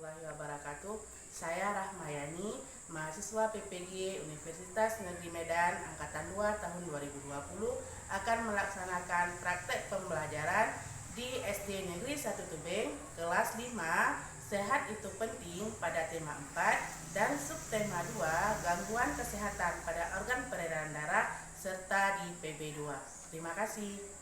warahmatullahi wabarakatuh. Saya Rahmayani, mahasiswa PPG Universitas Negeri Medan Angkatan 2 tahun 2020 akan melaksanakan praktek pembelajaran di SD Negeri 1 Tubeng kelas 5 Sehat Itu Penting pada tema 4 dan subtema 2 Gangguan Kesehatan pada Organ Peredaran Darah serta di PB2. Terima kasih.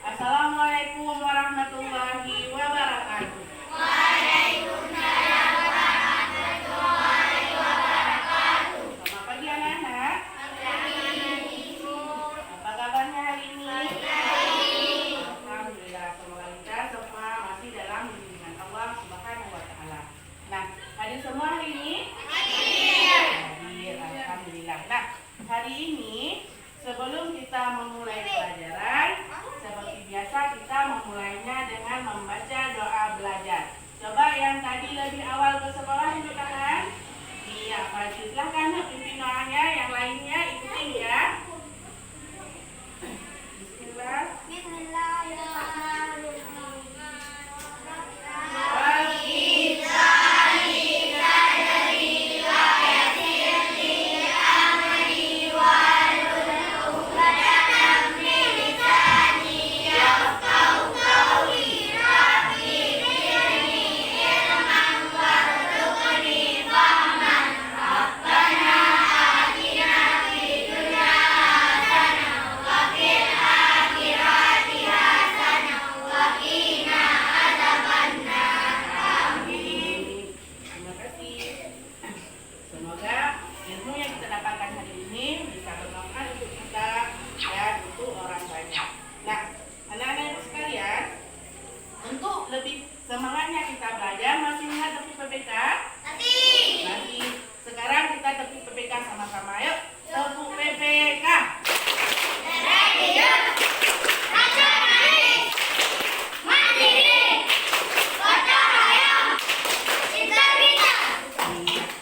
Assalamualaikum warahmatullahi wabarakatuh. Waalaikumsalam warahmatullahi wabarakatuh. Selamat pagi anak-anak. Apa kabarnya hari ini? Baik. Alhamdulillah, semoga kita semua masih dalam bimbingan Allah Subhanahu wa taala. Nah, hadir semua hari ini? Hadir, alhamdulillah. Nah, hari ini sebelum kita memulai pelajaran, seperti biasa kita memulainya dengan membaca doa belajar. Coba yang tadi lebih awal ke sekolah itu tangan. Iya, maju. Silahkan pimpin doanya, yang lainnya ikutin ya. Bismillah. Bismillahirrahmanirrahim. Terima kasih. Semoga ilmu yang kita dapatkan hari ini bisa bermanfaat untuk kita dan untuk orang banyak. Nah, anak-anak sekalian, untuk lebih semangatnya kita belajar, masih ingat tertib PPK? Masih. Sekarang kita tertib PPK sama-sama. Yuk, tertib PPK.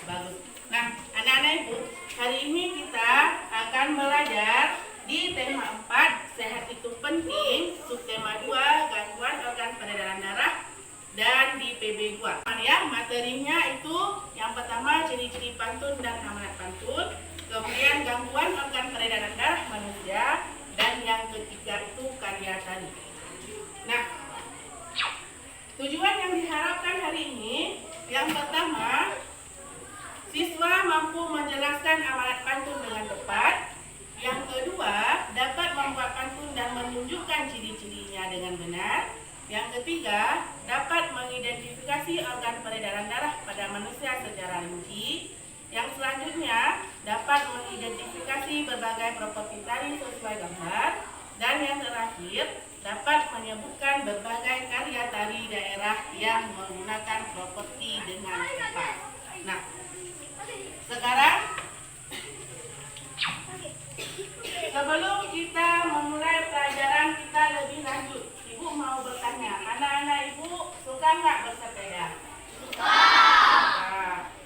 Bagus. Nah, anak-anak ibu, hari ini kita akan belajar di tema 4, sehat itu penting, subtema 2, gangguan organ peredaran darah, dan di PB2. Ya, materinya itu yang pertama ciri-ciri pantun dan amanat pantun, kemudian gangguan organ peredaran darah manusia, dan yang ketiga itu karya tari. Nah, tujuan yang diharapkan hari ini, yang pertama, siswa mampu menjelaskan amanat pantun dengan tepat. Yang kedua, dapat membuat pantun dan menunjukkan ciri-cirinya dengan benar. Yang ketiga, dapat mengidentifikasi organ peredaran darah pada manusia secara rinci. Yang selanjutnya, dapat mengidentifikasi berbagai properti tari sesuai gambar. Dan yang terakhir, dapat menyebutkan berbagai karya tari daerah yang menggunakan properti dengan tepat. Nah, sekarang sebelum kita memulai pelajaran kita lebih lanjut, ibu mau bertanya, anak-anak ibu suka nggak bersepeda? Suka.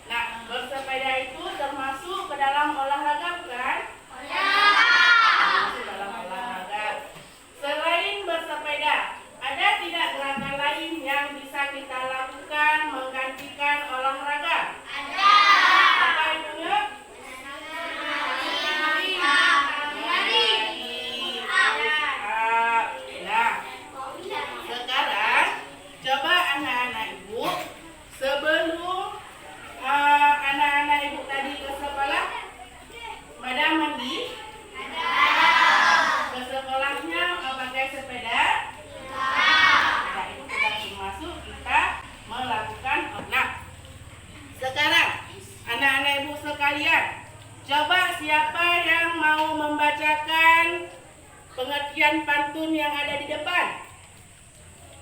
Nah, bersepeda itu termasuk ke dalam olahraga bukan? Termasuk dalam olahraga. Selain bersepeda, ada tidak gerakan lain yang bisa kita lakukan menggantikan olahraga? Apa itunya? Nah, sekarang coba anak-anak ibu sebelum anak-anak ibu tadi ke sekolah, pada mandi? Ke sekolahnya pakai sepeda? Nah, itu sudah termasuk kita melakukan. Nah, sekarang anak-anak ibu sekalian, coba siapa yang mau membacakan pengertian pantun yang ada di depan?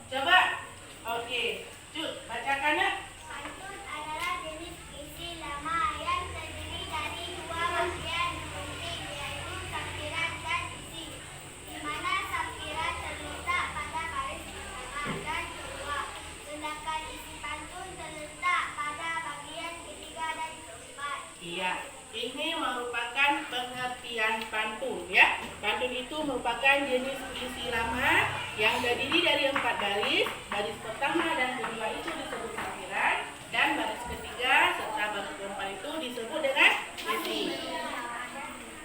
Coba. Oke, Cut, bacakannya. Pantun adalah jenis puisi lama yang terdiri dari dua bagian penting, yaitu sampiran dan isi, di mana sampiran terletak pada baris pertama dan kedua, sedangkan isi pantun terletak pada bagian ketiga dan keempat. Iya, ini merupakan pengertian pantun ya. Pantun itu merupakan jenis puisi lama yang terdiri dari 4 baris. Baris pertama dan kedua itu disebut sampiran, dan baris ketiga serta baris keempat itu disebut dengan isi.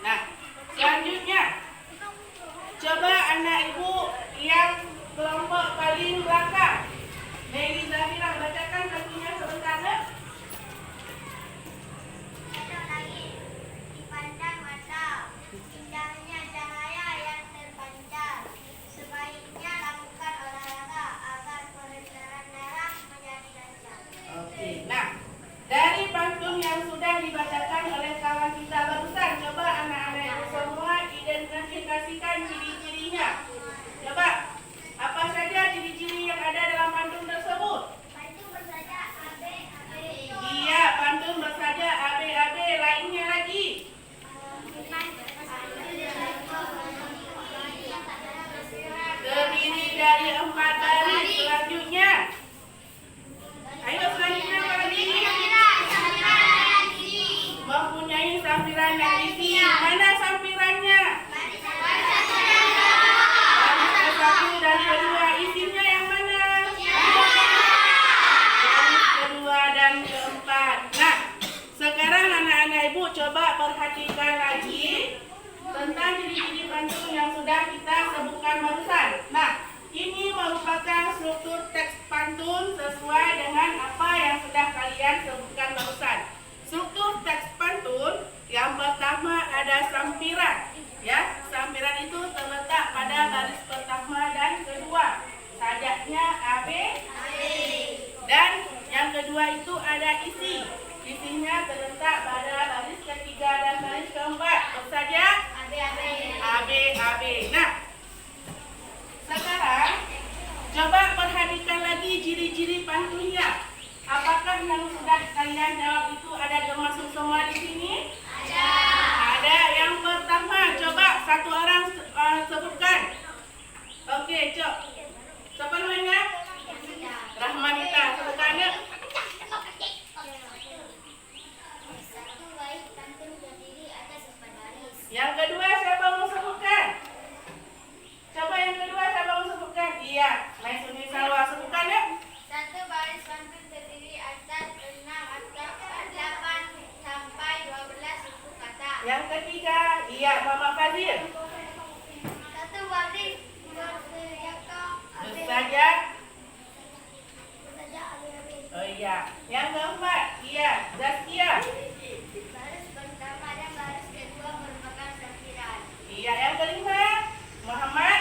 Nah, selanjutnya coba anak ibu yang kelompok paling belakang, Mary Zafira, bacakan kakinya sebentar ya. Satu lagi, dipandang mata, indahnya cahaya yang terpancar. Sebaiknya lakukan olahraga agar peredaran darah menjadi lancar. Oke, nah dari pantun yang sudah dibacakan oleh kawan kita barusan, coba anak-anak ibu semua identifikasikan ciri-cirinya. Coba, apa saja ciri-ciri yang ada dalam pantun tersebut? Pantun bersaja AB. Iya, pantun bersaja AB. Lainnya lagi. Terdiri dari 4 baris. Selanjutnya, ayo selanjutnya apa lagi? Mempunyai sampiran yang isi. Mana sampirannya? Baris ke-1 dan kedua. Isinya yang mana? Baris kedua dan keempat. Nah, sekarang anak-anak ibu coba perhatikan lagi tentang ciri-ciri pantun yang sudah kita sebutkan barusan. Nah, ini merupakan struktur teks pantun sesuai dengan apa yang sudah kalian sebutkan barusan. Struktur teks pantun yang pertama ada sampiran. Ya, sampiran itu terletak pada baris pertama dan kedua. Sajaknya AB. Dan yang kedua itu ada isi. Isinya terletak pada baris ketiga dan baris keempat. Bersajak AB. Nah, sekarang coba perhatikan lagi ciri-ciri pantunnya. Apakah yang sudah kalian jawab itu ada termasuk semua di sini? Ada. Yang pertama, coba satu orang sebutkan. Oke, Cok. Siapa namanya? Rahmanita. Sebutkan ya. Satu baris pantun terdiri atas 4 baris. Yang kedua, siapa mau sebutkan? Coba yang kedua, siapa mau sebutkan? Iya, Maisuni Salwa. Sebutkan ya. Satu baris pantun terdiri atas 6 atau 8 sampai 12 suku kata. Yang ketiga, iya, Mama Fazil. Satu baris bersaja Bersajak. AB. Oh iya. Yang keempat, iya, Zaskia. Baris pertama dan baris kedua merupakan sampiran. Iya, yang kelima, Muhammad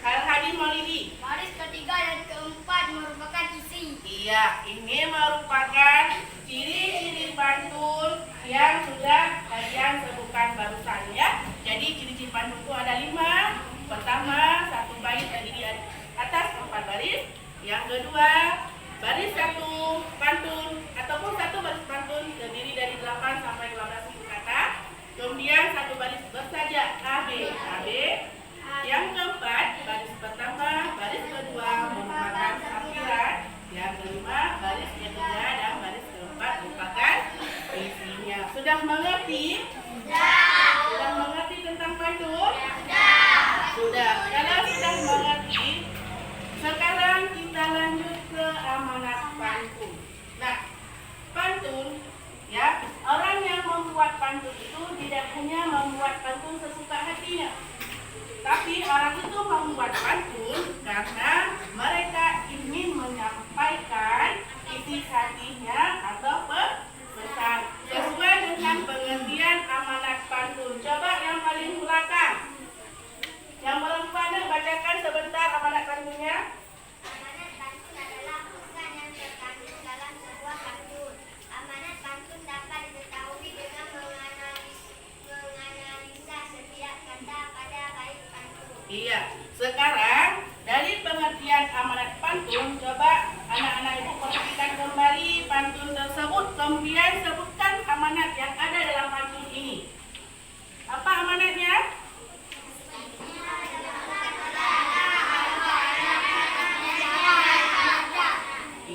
Al-Hadi Maulidi. Baris ketiga dan keempat merupakan isi. Iya, ini merupakan ciri-ciri pantun yang sudah kalian sebutkan barusan ya. Jadi ciri-ciri pantun itu ada 5. Pertama, satu baris terdiri atas 4 baris. Yang kedua, baris satu pantun ataupun satu baris pantun terdiri dari 8 sampai 12 kata. Kemudian satu baris bersajak AB. Yang keempat, baris pertama, baris kedua merupakan sampiran. Yang kelima, baris ketiga dan baris keempat merupakan isinya. Sudah mengerti? Sudah mengerti tentang pantun? Sudah. Kalau sudah mengerti, sekarang kita lanjut ke amanat pantun. Nah, pantun ya, orang yang membuat pantun itu tidak hanya membuat pantun sesuka hatinya. Tapi orang itu membuat pantun karena mereka ingin menyampaikan isi hatinya atau pesan sesuai dengan pengertian amanat pantun. Coba yang paling belakang, yang perempuan, bacakan sebentar amanat pantunnya. Amanat pantun adalah pesan yang terkandung dalam sebuah pantun. Amanat pantun dapat diketahui dengan menganalisa setiap kata pada bait pantun. Iya, sekarang dari pengertian amanat pantun, coba anak-anak ibu perhatikan kembali pantun tersebut. Kemudian sebutkan amanat yang ada dalam pantun ini. Apa amanatnya?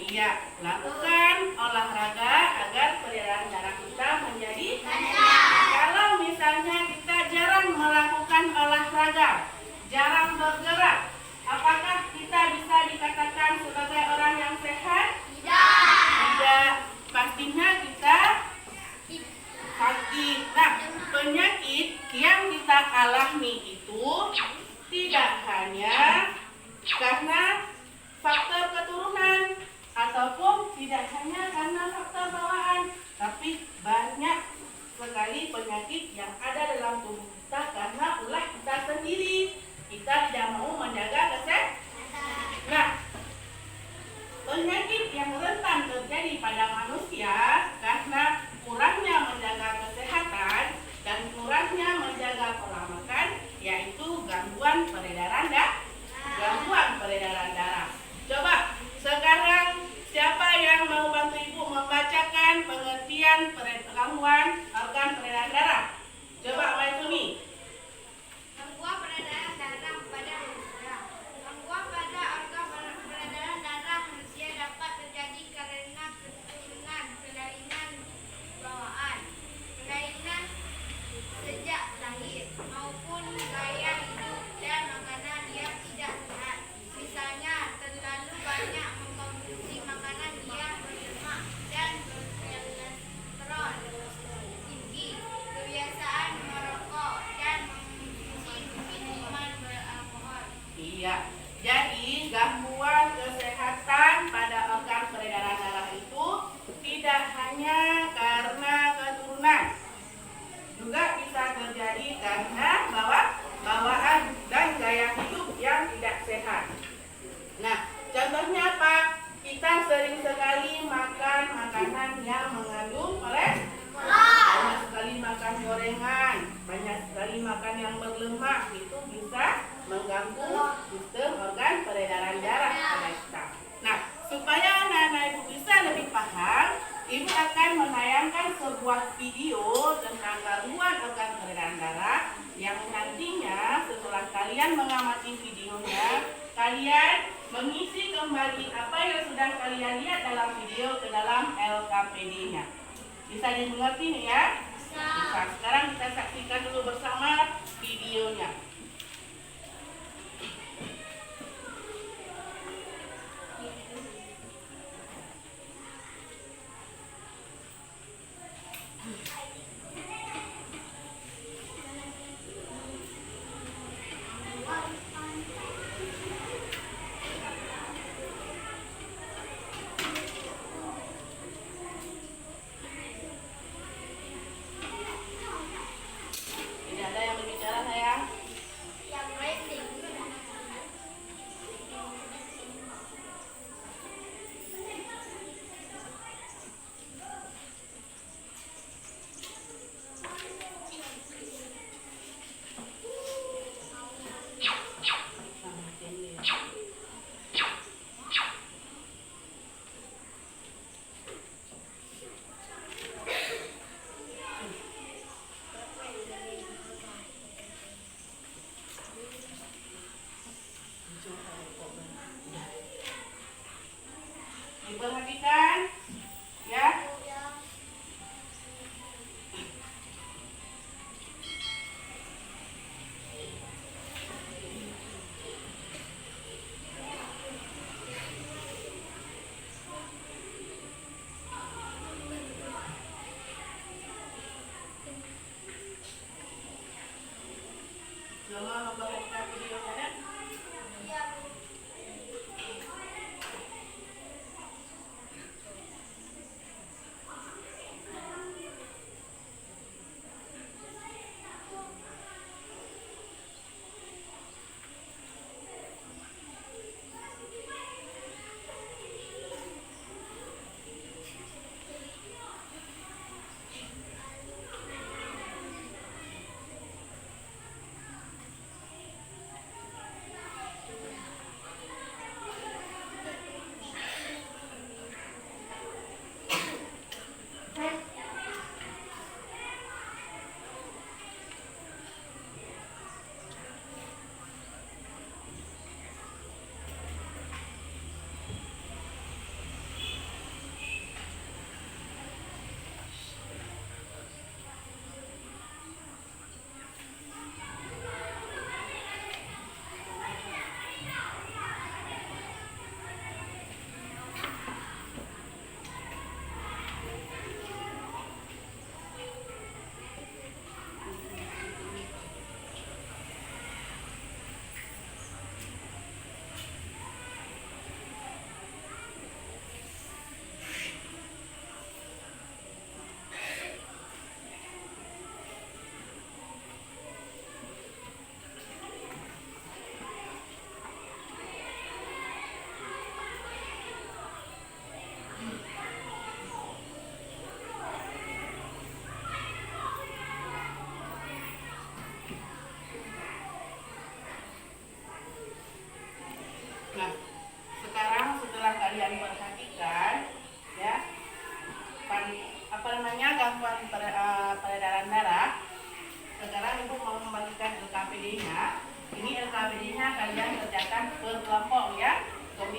Iya, lakukan olahraga agar peredaran darah kita menjadi lancar. Kalau misalnya kita jarang melakukan olahraga, jarang bergerak, yang alami itu tidak hanya karena faktor keturunan ataupun tidak hanya karena faktor bawaan, tapi banyak sekali penyakit yang ada dalam tubuh kita karena ulah kita sendiri. Kita tidak mau menjaga kesehatan. Nah, penyakit yang rentan terjadi pada manusia karena kurangnya menjaga kesehatan dan kurangnya menjaga pola makan, yaitu gangguan peredaran darah. Coba sekarang siapa yang mau bantu ibu membacakan pengertian gangguan organ peredaran darah? Coba Maisumi. Gangguan peredaran darah pada manusia. Gangguan pada organ peredaran darah manusia dapat terjadi karena keturunan, kelainan bawaan, kelainan sejak lahir, maupun gaya hidup dan makanan yang tidak sehat. Misalnya, terlalu banyak mengkonsumsi makanan yang berlemak dan berkolesterol tinggi, kebiasaan merokok, dan mengonsumsi minuman beralkohol. Iya. Jadi gangguan kesehatan pada organ peredaran darah itu tidak hanya karena keturunan, juga bisa terjadi karena bawaan dan gaya hidup yang tidak sehat. Nah, contohnya apa? Kita sering sekali makan makanan yang mengandung kolesterol, banyak sekali makan gorengan, banyak sekali makan yang berlemak, itu bisa mengganggu sistem organ peredaran darah pada kita. Nah, supaya anak-anak ibu bisa lebih paham, ibu akan menayangkan sebuah video tentang gangguan organ peredaran darah yang nantinya setelah kalian mengamati videonya, kalian mengisi kembali apa yang sudah kalian lihat dalam video ke dalam LKPD-nya. Bisa dimengerti nih ya? Bisa. Sekarang kita saksikan dulu bersama videonya.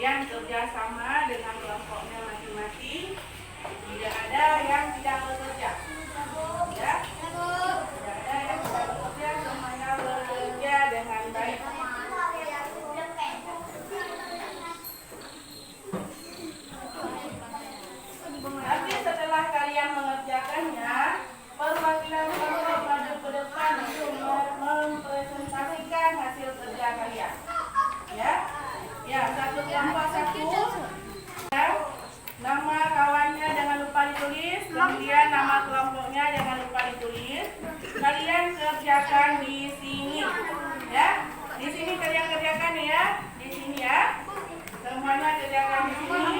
Kalian kerjasama dengan kelompoknya masing-masing. Tidak ada yang tidak bekerja. Ya? Tidak ada yang tidak bekerja, semuanya bekerja dengan baik. Nanti setelah kalian mengerjakannya, perwakilan kelompok maju ke depan untuk mempresentasikan hasil kerja kalian. Ya, ya, satu kelompok satu. Ya, nama kawannya jangan lupa ditulis, kemudian nama kelompoknya jangan lupa ditulis. Kalian kerjakan di sini, ya. Di sini kalian kerjakan ya, di sini ya. Semuanya kerjakan di sini,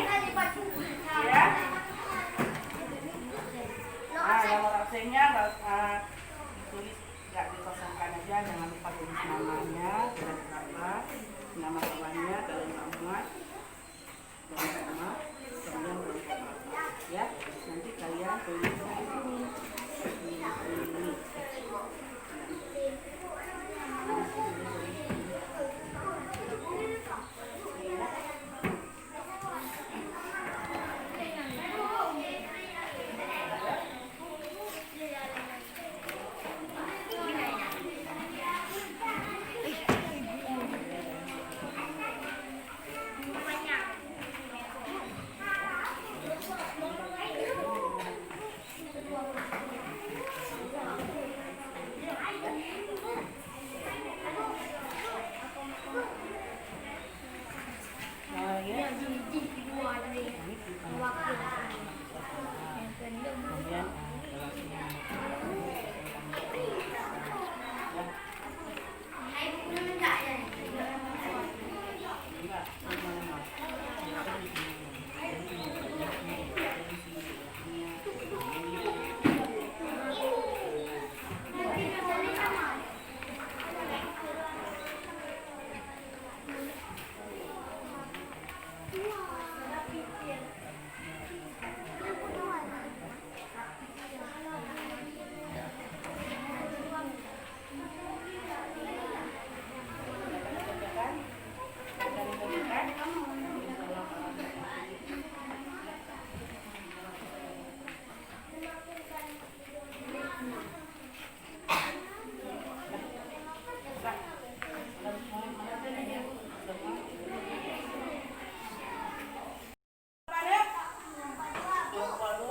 ya. Nah, nomor absennya ditulis, nggak dikosongkan aja, jangan lupa tulis namanya, berapa, nama kawannya, kalau nggak muat, nama, kemudian berapa, ya. Nanti kalian tulis di sini, di sini.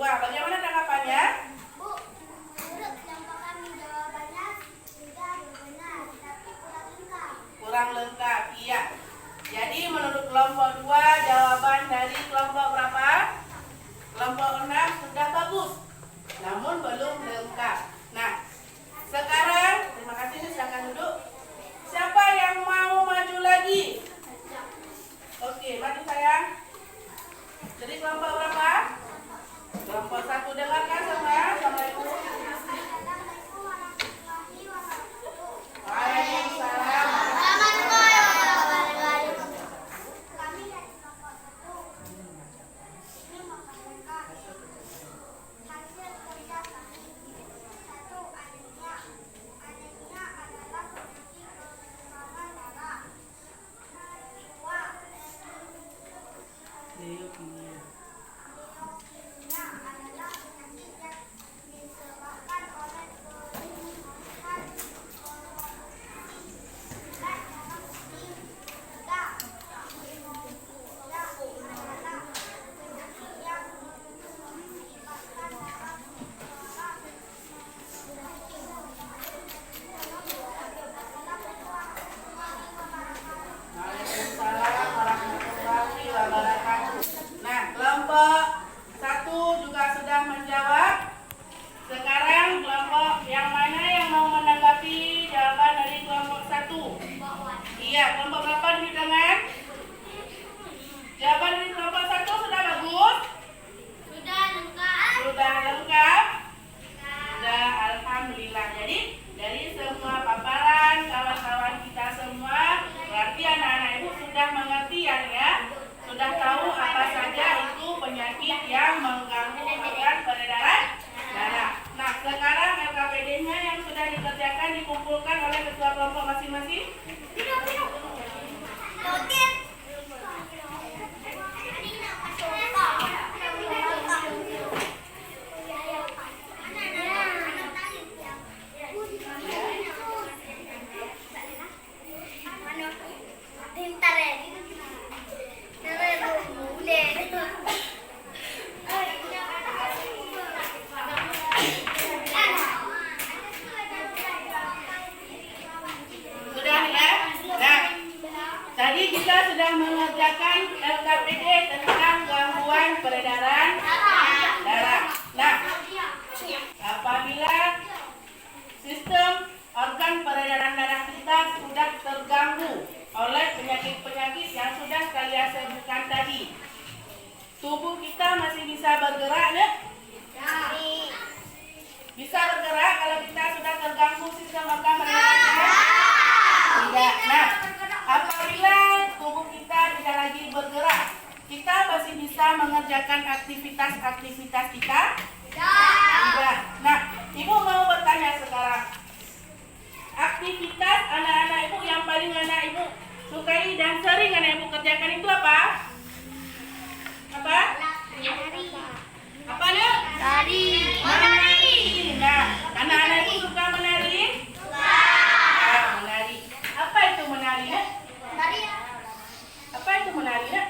Bagaimana tanggapannya? Bu, menurut kelompok kami jawabannya sudah benar, tapi kurang lengkap. Kurang lengkap, iya. Jadi menurut kelompok 2, jawaban dari kelompok berapa? Kelompok 6 sudah bagus, namun belum lengkap. Nah, sekarang, terima kasih, silakan duduk. Siapa yang mau maju lagi? Oke, maju sayang. Jadi kelompok berapa? Kelompok 1, dengarkan semua. Assalamualaikum. Assalamualaikum warahmatullahi wabarakatuh. Waalaikumsalam. Kami dari kelompok 1 ini membacakan hasil kerja kami. 1. Anemia. Anemia adalah penyakit kekurangan darah. 2. Leukemia. Leukemia adalah penyakit yang disebabkan oleh kelumpuhan zat dalam tubuh. 3. Hemofiliya adalah penyakit yang mengakibatkan darah berwarna putih. 4. Waalaikumsalam warahmatullahi wabarakatuh. Nah, kelompok 1 juga sudah menjawab. Sekarang kelompok yang mana yang mau menanggapi jawaban dari kelompok 1? Iya, kelompok berapa di tangan? Jawaban dari kelompok 1 sudah bagus? Sudah lengkap. Sudah lengkap? Sudah, alhamdulillah. Jadi dari semua paparan kawan-kawan kita semua, berarti anak-anak ibu sudah mengerti ya? Sudah tahu apa saja itu penyakit yang mengganggu organ peredaran darah. Nah, sekarang LKPD-nya yang sudah dikerjakan dikumpulkan oleh ketua kelompok masing-masing. peredaran darah. Nah, apabila sistem organ peredaran darah kita sudah terganggu oleh penyakit-penyakit yang sudah kalian sebutkan tadi, tubuh kita masih bisa bergerak, ya? Bisa bergerak kalau kita sudah terganggu sistem organ peredaran darah? Tidak. Nah, apabila tubuh kita tidak lagi bergerak, kita masih bisa mengerjakan aktivitas-aktivitas kita? Tidak. Nah, ibu mau bertanya sekarang, aktivitas anak-anak ibu yang paling anak ibu sukai dan sering anak ibu kerjakan itu apa? Apa? Apa nih? Menari. Nah, anak-anak ibu suka menari? Nah, menari. Apa itu menari, ya? Apa itu menari, ya?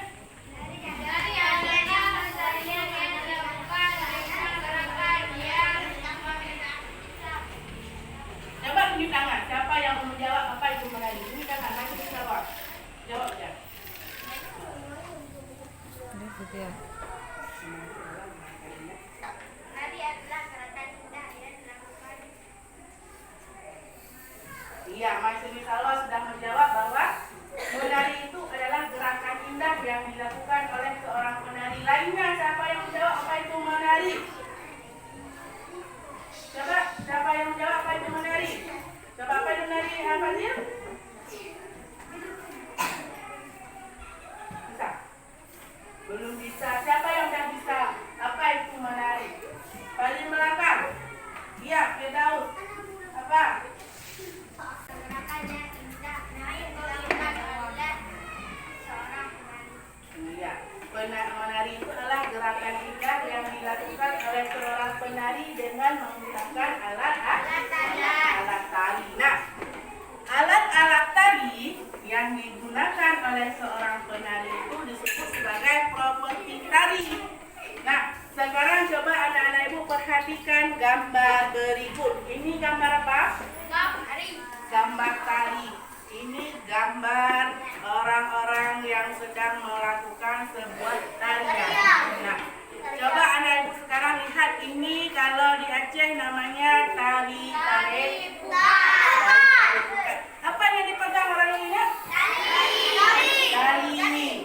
Coba tunjuk tangan. Siapa yang mau menjawab apa itu menari? Ini kan anak itu jawab. Jawab ya. Iya, Mas Sri Salwa sudah menjawab bahwa menari itu adalah gerakan indah yang dilakukan oleh seorang penari. Lainnya siapa yang menjawab apa itu menari? Coba, siapa yang menjawab apa itu menari? Coba apa itu menari? Apa dia? Bisa? Belum bisa. Siapa yang sudah bisa? Apa itu menari? Paling belakang. Iya, Firdaus. Apa? Iya, menari itu adalah gerakan indah yang dilakukan oleh seorang penari dengan menggunakan alat tari. Nah, alat-alat tari yang digunakan oleh seorang penari itu disebut sebagai properti tari. Nah, sekarang coba anak-anak ibu perhatikan gambar berikut. Ini gambar apa? Gambar tari. Ini gambar orang-orang yang sedang melakukan sebuah tarian. Nah, coba anak ibu sekarang lihat ini, kalau di Aceh namanya tari apa yang dipegang orang ini, ya? Tari.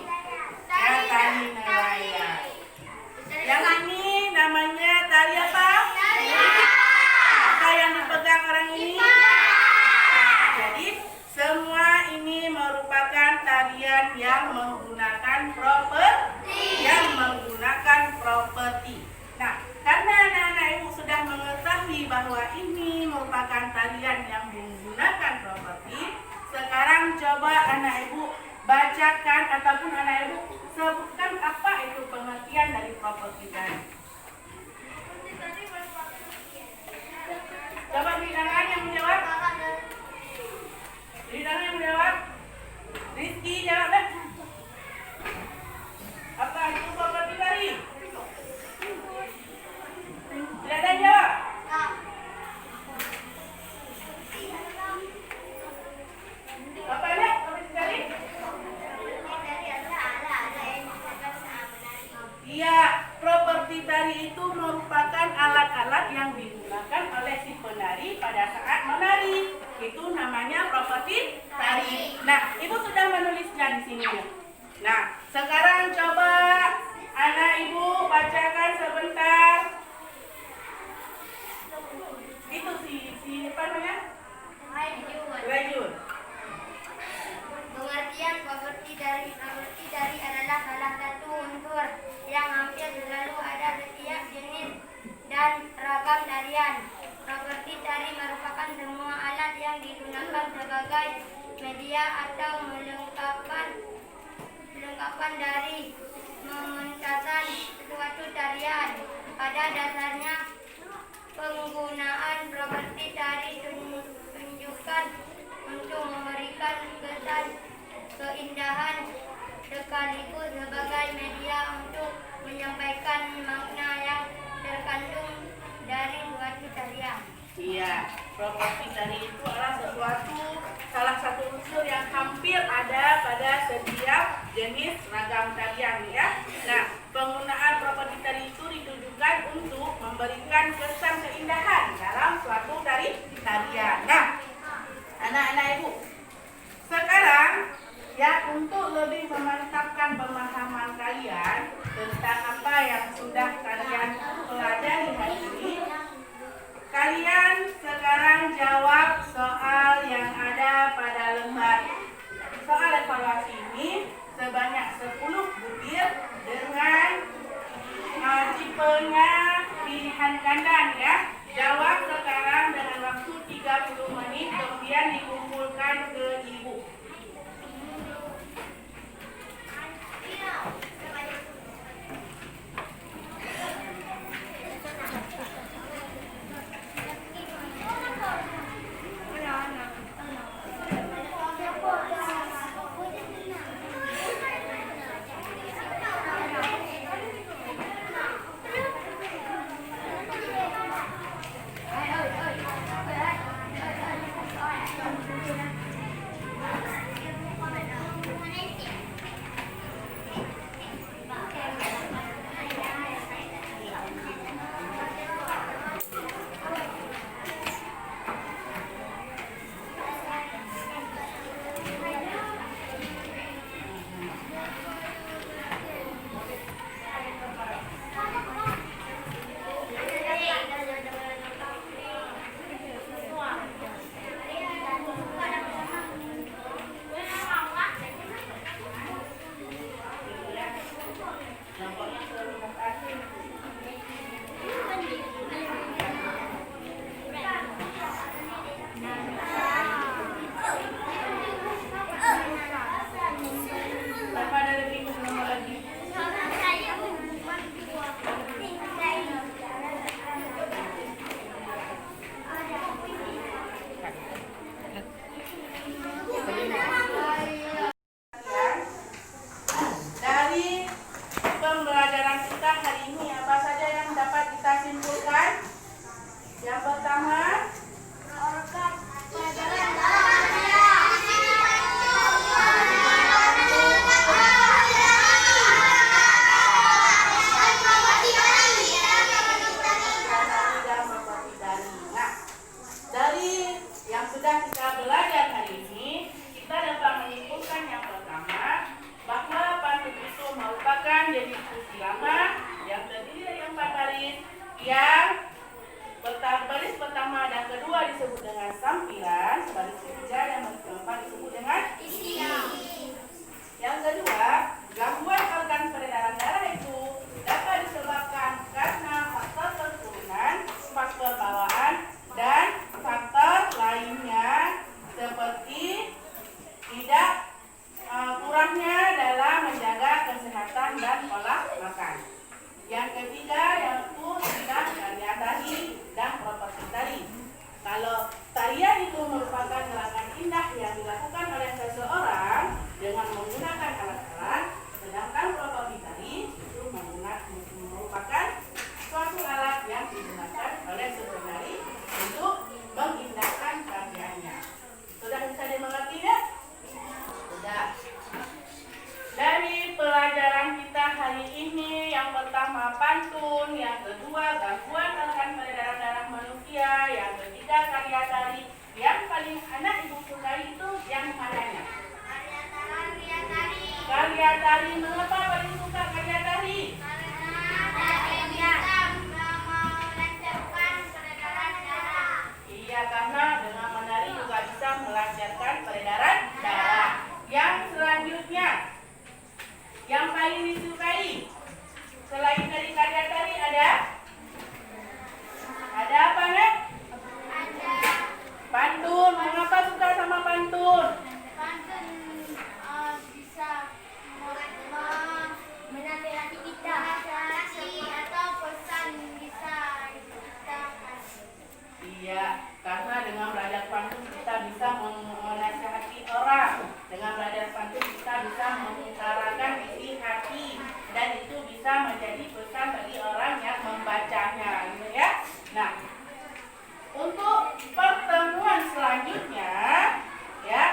Ya, tari nelayan. Yang ini namanya tari apa? Apa yang dipegang orang ini? Jadi semua ini merupakan tarian yang menggunakan properti. Nah, karena anak-anak ibu sudah mengetahui bahwa ini merupakan tarian yang menggunakan properti, sekarang coba anak ibu bacakan ataupun anak ibu sebutkan apa itu pengertian dari properti tadi. Coba di tangan yang menjawab. Di tangan yang menjawab. Rizky jawab, deh. Apa itu properti tadi? Tidak ada yang jawab. Apa ada properti tadi? Iya, properti tari itu merupakan alat-alat yang digunakan oleh si penari pada saat menari. Itu namanya properti tari. Nah, ibu sudah menulisnya di sini. Nah, sekarang coba anak ibu bacakan sebentar. Itu si apa namanya? Rajun. Pengertian properti dari adalah salah satu unsur yang hampir selalu ada setiap jenis dan ragam tarian. Properti tari merupakan semua alat yang digunakan sebagai media atau melengkapkan dari mementaskan suatu tarian. Pada dasarnya, penggunaan properti tari tunjukkan untuk memberikan kesan keindahan sekaligus sebagai media untuk menyampaikan makna yang terkandung dari suatu tarian. Iya, properti tari itu adalah salah satu unsur yang hampir ada pada setiap jenis ragam tarian, ya. Nah, Penggunaan properti tari itu ditujukan untuk memberikan kesan keindahan dalam suatu tarian. Nah, anak-anak ibu, sekarang ya untuk lebih memantapkan pemahaman kalian tentang apa yang sudah kalian pelajari hari ini, kalian sekarang jawab soal yang ada pada lembar soal evaluasi ini sebanyak 10 butir dengan tipenya pilihan ganda ya. Jawab sekarang dengan waktu 30 menit, kemudian dikumpulkan ke ibu. Dari pembelajaran kita hari ini apa saja yang dapat kita simpulkan? Yang pertama, dari yang sudah kita belajar hari ini, kita dapat menyimpulkan yang pertama bahwa pantun itu merupakan jenis puisi lama yang terdiri dari 4 baris, yang baris pertama dan kedua disebut dengan sampilan, baris ketiga dan baris keempat disebut dengan isi. Yang kedua, gangguan organ peredaran darah itu dapat disebabkan karena faktor keturunan, faktor bawaan, dan faktor lainnya seperti tidak kurangnya dalam menjaga kesehatan dan pola makan. Yang ketiga yaitu tentang karya tari dan properti tari. Kalau tarian itu merupakan gerakan indah yang dilakukan oleh seseorang dengan menggunakan alat-alat, sedangkan properti tari itu merupakan suatu alat yang digunakan oleh seseorang untuk mengindahkan karyanya. Sudah bisa dimengerti ya? Sudah. Dari pelajaran kita hari ini, yang pertama pantun, yang kedua gangguan organ peredaran darah manusia, yang ketiga karya tari, yang paling anak ibu sukai itu yang mananya? Karya tari. Mengapa paling suka karya tari? Iya, karena dengan menari juga bisa melancarkan peredaran darah. Yang selanjutnya, yang paling disukai selain dari karya tari ada apa nek? Pantun. Mengapa suka sama pantun? Bisa menambil hati kita, atau pesan bisa kita kasih. Iya, karena dengan belajar pantun kita bisa menasihati orang. Dengan belajar pantun kita bisa mengutarakan isi hati, dan itu bisa menjadi pesan bagi orang yang membacanya, gitu ya. Nah, untuk pertemuan selanjutnya, ya,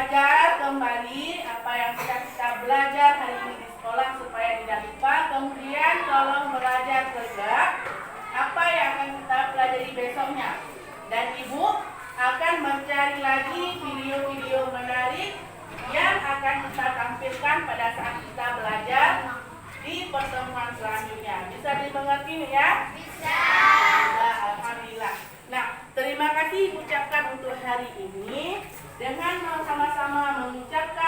belajar kembali apa yang sudah kita belajar hari ini di sekolah supaya tidak lupa. Kemudian tolong belajar juga apa yang akan kita pelajari besoknya. Dan Ibu akan mencari lagi video-video menarik yang akan kita tampilkan pada saat kita belajar di pertemuan selanjutnya. Bisa dimengerti ya? Bisa. Ya, alhamdulillah. Nah, terima kasih ucapkan untuk hari ini dengan sama-sama mengucapkan